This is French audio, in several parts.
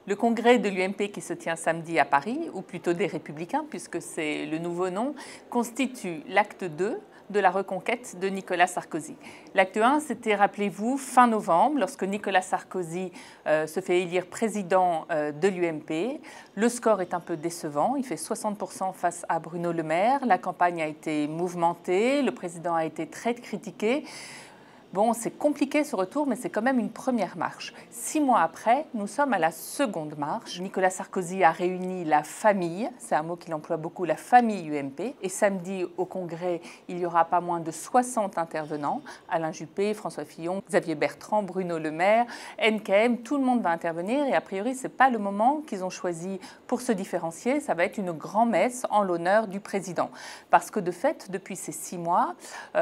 Le congrès de l'UMP qui se tient samedi à Paris, ou plutôt des Républicains puisque c'est le nouveau nom, constitue l'acte 2 de la reconquête de Nicolas Sarkozy. L'acte 1, c'était, rappelez-vous, fin novembre, lorsque Nicolas Sarkozy se fait élire président de l'UMP. Le score est un peu décevant, il fait 60% face à Bruno Le Maire. La campagne a été mouvementée, le président a été très critiqué. Bon, c'est compliqué ce retour, mais c'est quand même une première marche. 6 mois après, nous sommes à la seconde marche. Nicolas Sarkozy a réuni la famille, c'est un mot qu'il emploie beaucoup, la famille UMP. Et samedi, au Congrès, il y aura pas moins de 60 intervenants. Alain Juppé, François Fillon, Xavier Bertrand, Bruno Le Maire, NKM, tout le monde va intervenir. Et a priori, ce n'est pas le moment qu'ils ont choisi pour se différencier. Ça va être une grand-messe en l'honneur du président. Parce que de fait, depuis ces 6 mois,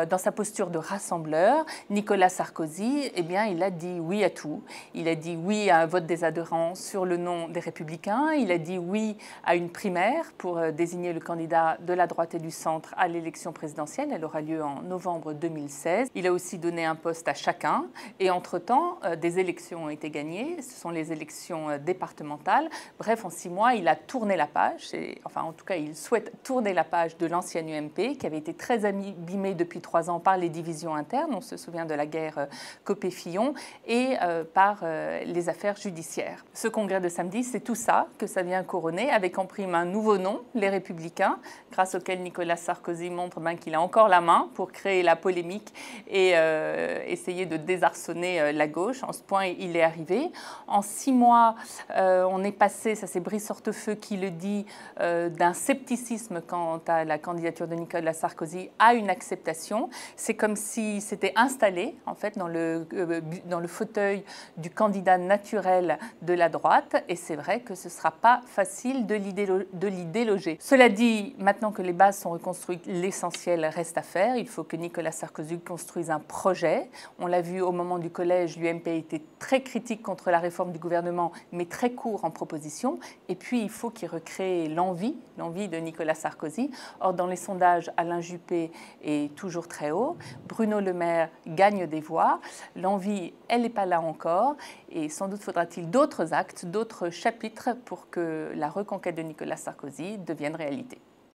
dans sa posture de rassembleur, Nicolas Sarkozy, eh bien, il a dit oui à tout. Il a dit oui à un vote des adhérents sur le nom des Républicains. Il a dit oui à une primaire pour désigner le candidat de la droite et du centre à l'élection présidentielle. Elle aura lieu en novembre 2016. Il a aussi donné un poste à chacun. Et entre-temps, des élections ont été gagnées. Ce sont les élections départementales. Bref, en 6 mois, il a tourné la page. Enfin, en tout cas, il souhaite tourner la page de l'ancienne UMP, qui avait été très abîmée depuis 3 ans par les divisions internes. On se souvient de la guerre Copé-Fillon et par les affaires judiciaires. Ce congrès de samedi, c'est tout ça que ça vient couronner, avec en prime un nouveau nom, les Républicains, grâce auquel Nicolas Sarkozy montre qu'il a encore la main pour créer la polémique et essayer de désarçonner la gauche. En ce point, il est arrivé. En 6 mois, on est passé, ça c'est Brice Hortefeux qui le dit, d'un scepticisme quant à la candidature de Nicolas Sarkozy à une acceptation. C'est comme si c'était installé en fait dans le fauteuil du candidat naturel de la droite, et c'est vrai que ce ne sera pas facile de l'y déloger. Cela dit, maintenant que les bases sont reconstruites, l'essentiel reste à faire. Il faut que Nicolas Sarkozy construise un projet. On l'a vu au moment du collège, l'UMP était très critique contre la réforme du gouvernement, mais très court en proposition. Et puis, il faut qu'il recrée l'envie de Nicolas Sarkozy. Or, dans les sondages, Alain Juppé est toujours très haut. Bruno Le Maire gagne des voix. L'envie, elle n'est pas là encore. Et sans doute faudra-t-il d'autres actes, d'autres chapitres pour que la reconquête de Nicolas Sarkozy devienne réalité.